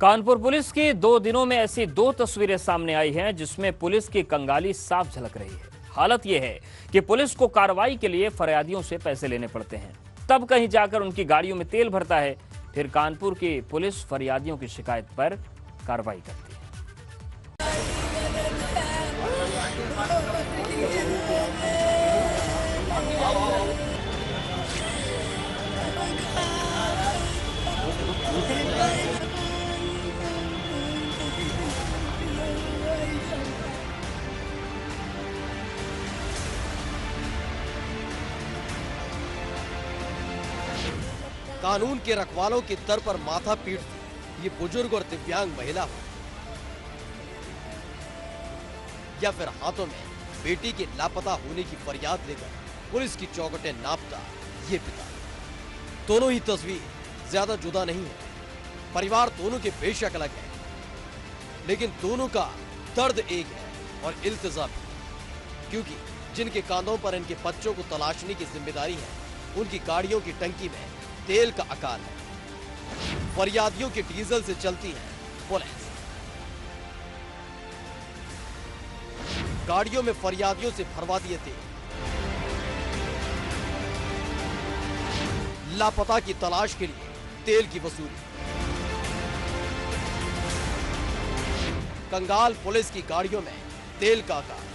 Kanpur police की 2 दिनों में ऐसी 2 तस्वीरें सामने आई हैं जिसमें पुलिस की कंगाली साफ झलक रही है। हालत यह है कि पुलिस को कार्रवाई के लिए फरियादियों से पैसे लेने पड़ते हैं, तब कहीं जाकर उनकी गाड़ियों में तेल भरता है। फिर कानपुर की पुलिस फरियादियों की शिकायत पर कार्रवाई करती है। कानून के रखवालों के दर पर माथा पीटती ये बुजुर्ग और दिव्यांग महिला हो, या फिर हाथों में बेटी के लापता होने की फरियाद लेकर पुलिस की चौखटें नापता ये पिता। दोनों ही तस्वीर ज्यादा जुदा नहीं है। परिवार दोनों के बेशक अलग है, लेकिन दोनों का दर्द एक है और इल्तिजा भी, क्योंकि जिनके कांधों पर इनके बच्चों को तलाशने की जिम्मेदारी है, उनकी गाड़ियों की टंकी में तेल का अकाल है। फरियादियों के डीजल से चलती है पुलिस। गाड़ियों में फरियादियों से भरवा दिए तेल। लापता की तलाश के लिए तेल की वसूली। कंगाल पुलिस की गाड़ियों में तेल का अकाल।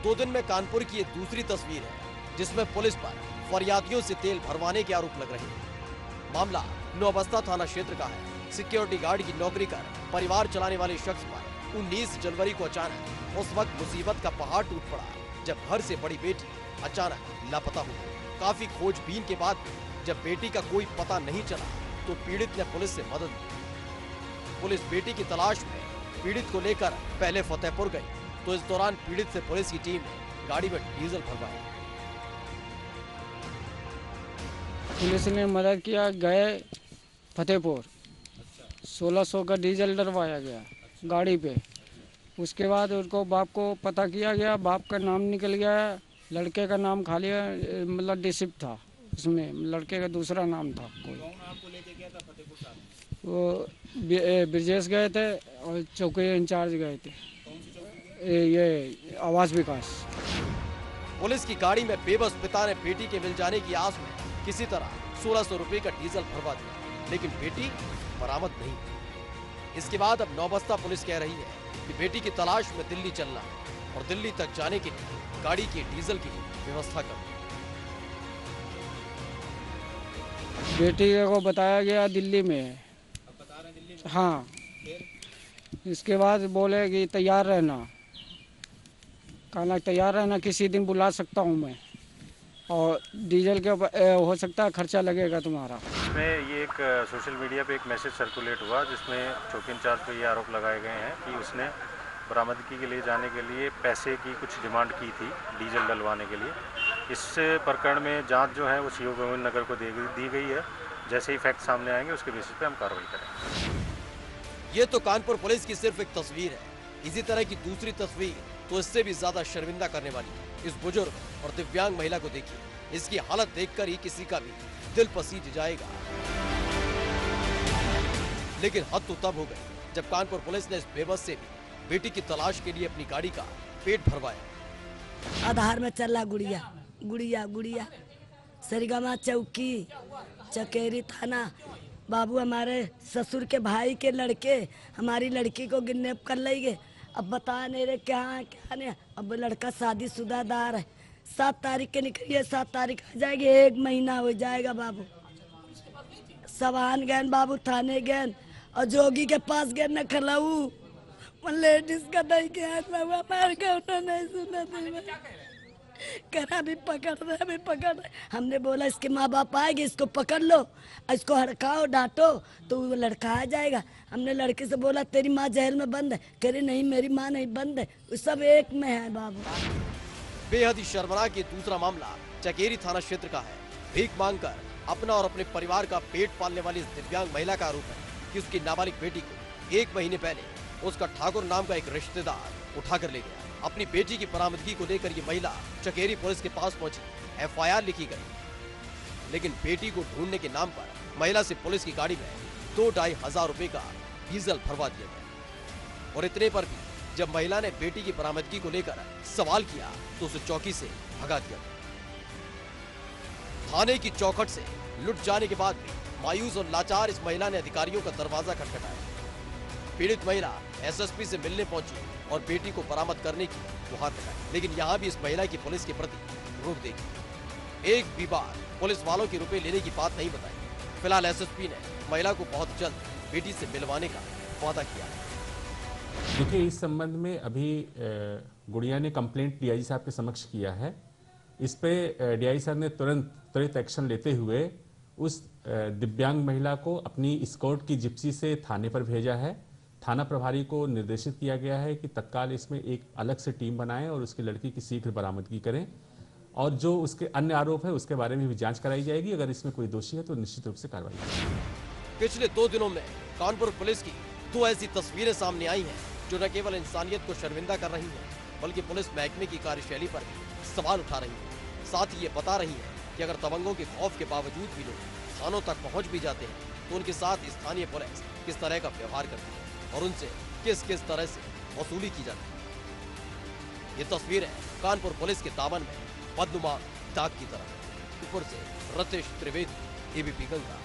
2 दिन में कानपुर की ये दूसरी तस्वीर है जिसमें पुलिस पर फरियादियों से तेल भरवाने के आरोप लग रहे हैं। मामला नौबस्ता थाना क्षेत्र का है। सिक्योरिटी गार्ड की नौकरी कर परिवार चलाने वाले शख्स पर 19 जनवरी को अचानक उस वक्त मुसीबत का पहाड़ टूट पड़ा जब घर से बड़ी बेटी अचानक लापता हो गई। काफी खोजबीन के बाद जब बेटी का कोई पता नहीं चला तो पीड़ित ने पुलिस से मदद ली। पुलिस बेटी की तलाश में पीड़ित को लेकर पहले फतेहपुर गई, तो इस दौरान पीड़ित से पुलिस की टीम ने गाड़ी में डीजल भरवाया। पुलिस ने मदद किया, गए फतेहपुर। 1600 का डीजल डलवाया गया गाड़ी पे। उसके बाद उनको बाप को पता किया गया, बाप का नाम निकल गया, लड़के का नाम खाली मतलब डिसिप था, उसमें लड़के का दूसरा नाम था कोई। वो ब्रिजेश गए थे और चौकी इंचार्ज गए थे, ये आवास विकास। पुलिस की गाड़ी में बेबस पिता ने बेटी के मिल जाने की आस में किसी तरह 1600 रुपए का डीजल भरवा दिया, लेकिन बेटी बरामद नहीं हुई। इसके बाद अब नौबस्ता पुलिस कह रही है कि बेटी की तलाश में दिल्ली चलना है और दिल्ली तक जाने के लिए गाड़ी के डीजल की व्यवस्था कर। बेटी को बताया गया दिल्ली में है। हाँ, इसके बाद बोले कि तैयार रहना, कहना तैयार रहना, किसी दिन बुला सकता हूँ मैं, और डीजल के हो सकता है खर्चा लगेगा तुम्हारा। इसमें ये एक सोशल मीडिया पे एक मैसेज सर्कुलेट हुआ जिसमें चौकी इंचार्ज पे ये आरोप लगाए गए हैं कि उसने बरामदगी के लिए जाने के लिए पैसे की कुछ डिमांड की थी डीजल डलवाने के लिए। इस प्रकरण में जांच जो है वो सीओ गोविंद नगर को दी गई है। जैसे ही फैक्ट सामने आएंगे उसके बेसिस पे हम कार्रवाई करेंगे। ये तो कानपुर पुलिस की सिर्फ एक तस्वीर है। इसी तरह की दूसरी तस्वीर तो इससे भी ज्यादा शर्मिंदा करने वाली। इस बुजुर्ग और दिव्यांग महिला को देखिए, इसकी हालत देखकर ही किसी का भी दिल पसीज जाएगा। लेकिन हद तो तब हो गई जब कानपुर पुलिस ने इस बेबस से भी बेटी की तलाश के लिए अपनी गाड़ी का पेट भरवाया। आधार में चला गुड़िया गुड़िया गुड़िया, सरिगमा चौकी, चकेरी थाना। बाबू हमारे ससुर के भाई के लड़के हमारी लड़की को किडनैप कर लेंगे। अब बता नहीं रहे क्या है क्या नहीं। अब लड़का शादीशुदा दार है। 7 तारीख के निकलिए, 7 तारीख आ जाएगी, 1 महीना हो जाएगा। बाबू सवान गए, बाबू थाने गए और जोगी के पास गए न खलाऊ लेडीज का दही के हमारे नहीं सुना करा भी पकड़ रहे। हमने बोला इसके माँ बाप आएंगे, इसको पकड़ लो, इसको हड़काओ डांटो तो वो लड़का आ जाएगा। हमने लड़के से बोला तेरी माँ जेल में बंद है, कह रही नहीं मेरी माँ नहीं बंद है, वो सब एक में है। बाबू बेहद ही शर्मनाक ये दूसरा मामला चकेरी थाना क्षेत्र का है। भीख मांगकर अपना और अपने परिवार का पेट पालने वाली इस दिव्यांग महिला का आरोप है कि उसकी नाबालिग बेटी को 1 महीने पहले उसका ठाकुर नाम का एक रिश्तेदार उठाकर ले गया। अपनी बेटी की बरामदगी को लेकर ये महिला चकेरी पुलिस के पास पहुंची। FIR लिखी गई। लेकिन बेटी को ढूंढने के नाम पर महिला से पुलिस की गाड़ी में 2-2.5 हजार रुपए का डीजल भरवा दिया गया। और इतने पर भी जब महिला ने बेटी की बरामदगी को लेकर सवाल किया तो उसे चौकी से भगा दिया गया। थाने की चौखट से लुट जाने के बाद भी मायूस और लाचार इस महिला ने अधिकारियों का दरवाजा खटखटाया। पीड़ित महिला एसएसपी से मिलने पहुंची और बेटी को बरामद करने की गुहार लगाई, लेकिन यहाँ भी इस महिला की पुलिस के प्रति रोक देगी। एक भी बार पुलिस वालों के रुपए लेने की बात नहीं बताई। फिलहाल एसएसपी ने महिला को बहुत जल्द बेटी से मिलवाने का वादा किया। देखिए, इस संबंध में अभी गुड़िया ने कंप्लेंट डीआईजी साहब के समक्ष किया है। इस पे डीआईजी साहब ने त्वरित एक्शन लेते हुए उस दिव्यांग महिला को अपनी स्कॉट की जिप्सी से थाने पर भेजा है। थाना प्रभारी को निर्देशित किया गया है कि तत्काल इसमें एक अलग से टीम बनाएं और उसकी लड़की की शीघ्र बरामदगी करें, और जो उसके अन्य आरोप है उसके बारे में भी जांच कराई जाएगी। अगर इसमें कोई दोषी है तो निश्चित रूप से कार्रवाई होगी। पिछले 2 दिनों में कानपुर पुलिस की 2 ऐसी तस्वीरें सामने आई हैं जो न केवल इंसानियत को शर्मिंदा कर रही हैं, बल्कि पुलिस महकमे की कार्यशैली पर भी सवाल उठा रही हैं। साथ ही ये बता रही हैं कि अगर दबंगों के खौफ के बावजूद भी लोग थानों तक पहुंच भी जाते हैं तो उनके साथ स्थानीय पुलिस किस तरह का व्यवहार करती है और उनसे किस किस तरह से वसूली की जाती है। ये तस्वीर है कानपुर पुलिस के दामन में बदनुमा दाग की तरह। ऊपर से रतेश त्रिवेदी, एबीपी गंगा।